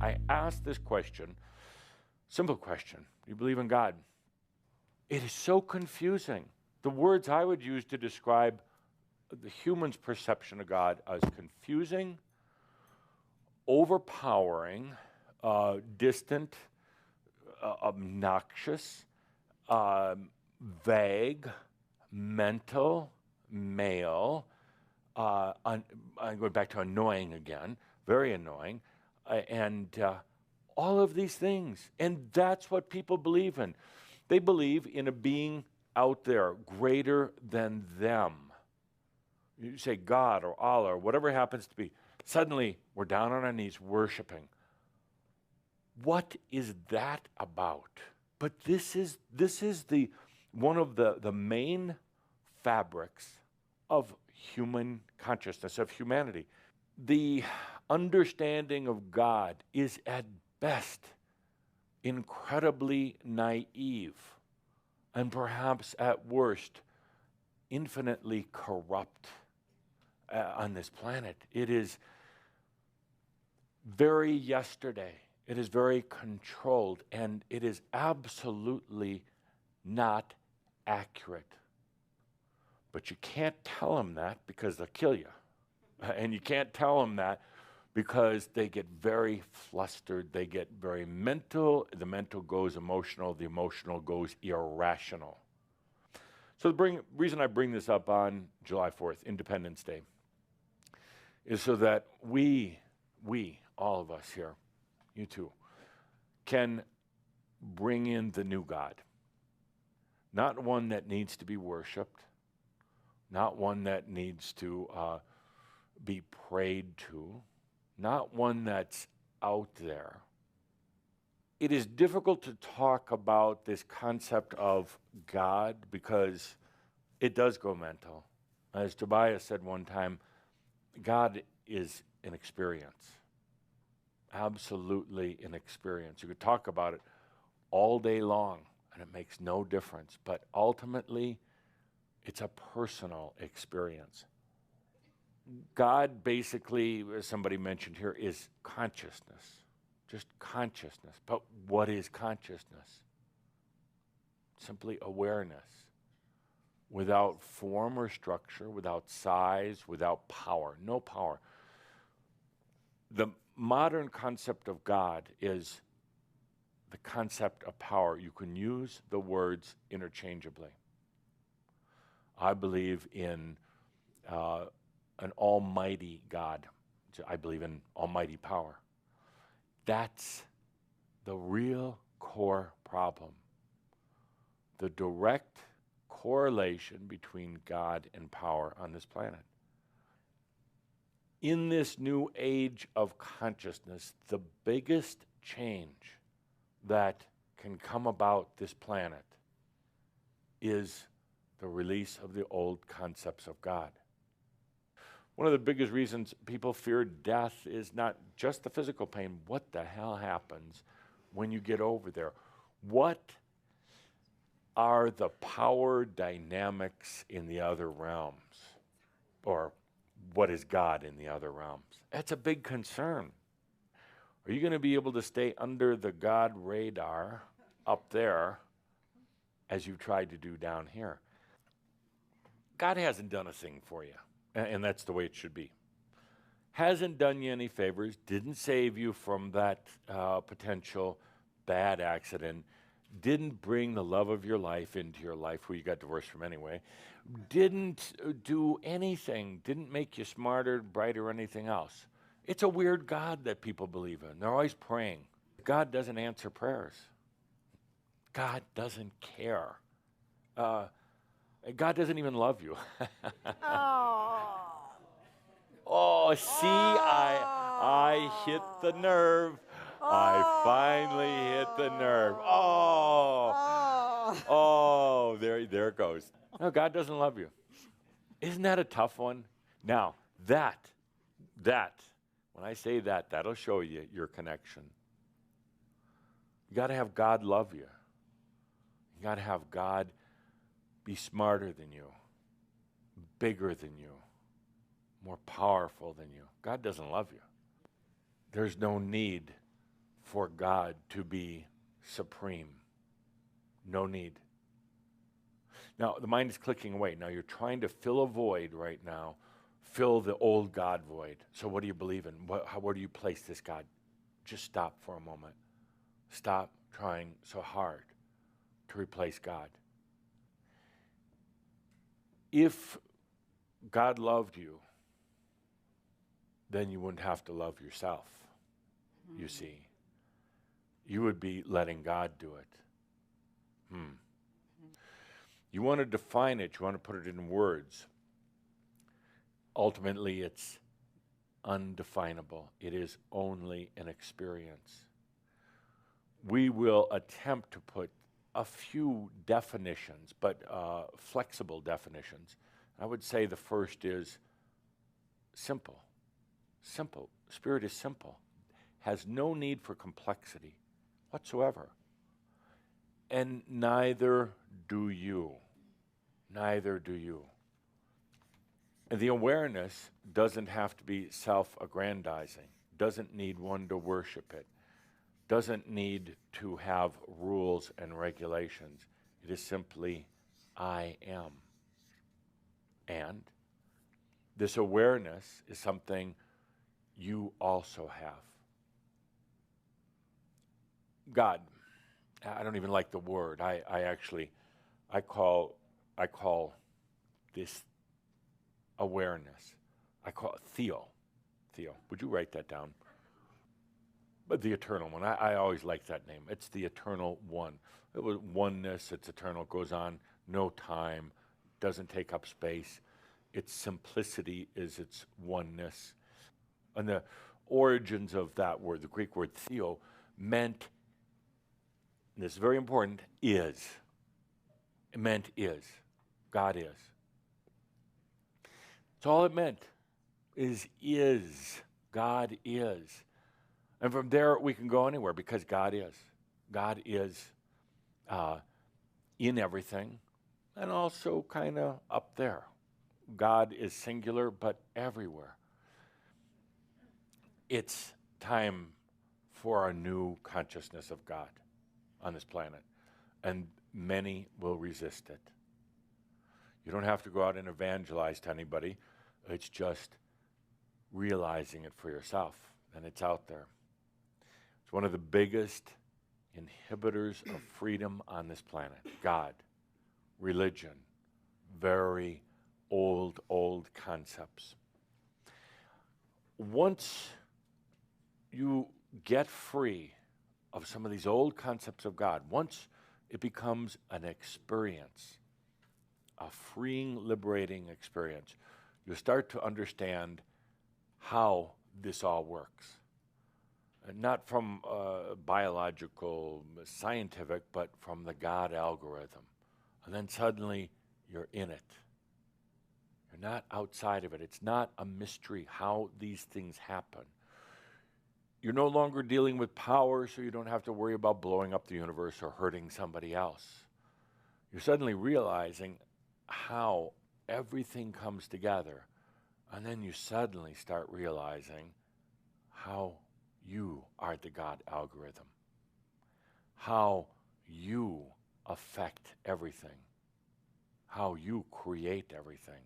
I asked this question, simple question. Do you believe in God? It is so confusing. The words I would use to describe the human's perception of God as confusing, overpowering, distant, obnoxious, vague, mental, male. I'm going back to annoying again, very annoying, and all of these things. And that's what people believe in. They believe in a being out there greater than them. You say God or Allah or whatever it happens to be. Suddenly, we're down on our knees worshiping. What is that about? But this is the one of the main fabrics of human consciousness, of humanity. The understanding of God is at best incredibly naive, and perhaps at worst infinitely corrupt on this planet. It is very yesterday. It is very controlled, and it is absolutely not accurate. But you can't tell them that because they'll kill you. And you can't tell them that because they get very flustered. They get very mental. The mental goes emotional. The emotional goes irrational. So the reason I bring this up on July 4th, Independence Day, is so that we, all of us here, you too, can bring in the new God. Not one that needs to be worshiped, not one that needs to be prayed to, not one that's out there. It is difficult to talk about this concept of God because it does go mental. As Tobias said one time, God is an experience. Absolutely an experience. You could talk about it all day long, and it makes no difference. But ultimately, it's a personal experience. God basically, as somebody mentioned here, is consciousness. Just consciousness. But what is consciousness? Simply awareness. Without form or structure, without size, without power. No power. The modern concept of God is the concept of power. You can use the words interchangeably. I believe in an almighty God. I believe in almighty power. That's the real core problem. The direct correlation between God and power on this planet. In this new age of consciousness, the biggest change that can come about this planet is the release of the old concepts of God. One of the biggest reasons people fear death is not just the physical pain. What the hell happens when you get over there? What are the power dynamics in the other realms? Or what is God in the other realms? That's a big concern. Are you going to be able to stay under the God radar up there as you tried to do down here? God hasn't done a thing for you. And that's the way it should be. Hasn't done you any favors, didn't save you from that potential bad accident, didn't bring the love of your life into your life, who you got divorced from anyway, didn't do anything, didn't make you smarter, brighter, or anything else. It's a weird God that people believe in. They're always praying. God doesn't answer prayers. God doesn't care. God doesn't even love you. Oh. Oh, see, I hit the nerve. I finally hit the nerve. Oh, there it goes. No, God doesn't love you. Isn't that a tough one? Now, that, when I say that, that'll show you your connection. You got to have God love you. You got to have God be smarter than you, bigger than you, more powerful than you. God doesn't love you. There's no need for God to be supreme. No need. Now, the mind is clicking away. Now, you're trying to fill a void right now. Fill the old God void. So what do you believe in? Where do you place this God? Just stop for a moment. Stop trying so hard to replace God. If God loved you, then you wouldn't have to love yourself, you see. You would be letting God do it. You want to define it, you want to put it in words. Ultimately, it's undefinable. It is only an experience. We will attempt to put a few definitions, but flexible definitions. I would say the first is simple. Simple. Spirit is simple. Has no need for complexity whatsoever. And neither do you. Neither do you. And the awareness doesn't have to be self-aggrandizing, doesn't need one to worship it, doesn't need to have rules and regulations. It is simply, I am. And this awareness is something you also have. God, I don't even like the word. I call this awareness, I call it Theo. Theo, would you write that down? But the eternal one, I always like that name. It's the eternal one. It was oneness, it's eternal, goes on, no time, doesn't take up space. Its simplicity is its oneness. And the origins of that word, the Greek word Theo, meant, and this is very important, is. It meant is. God is. That's all it meant, is. God is. And from there, we can go anywhere because God is. God is in everything and also kind of up there. God is singular, but everywhere. It's time for a new consciousness of God on this planet, and many will resist it. You don't have to go out and evangelize to anybody. It's just realizing it for yourself, and it's out there. It's one of the biggest inhibitors of freedom on this planet. God, religion, very old concepts. Once you get free of some of these old concepts of God, once it becomes an experience, a freeing, liberating experience, you start to understand how this all works. And not from biological, scientific, but from the God algorithm. And then suddenly you're in it. You're not outside of it. It's not a mystery how these things happen. You're no longer dealing with power, so you don't have to worry about blowing up the universe or hurting somebody else. You're suddenly realizing how everything comes together. And then you suddenly start realizing how you are the God algorithm, how you affect everything, how you create everything.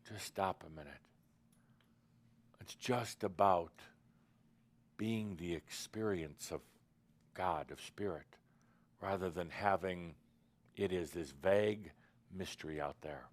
Just stop a minute. It's just about being the experience of God, of Spirit, rather than having it is this vague mystery out there.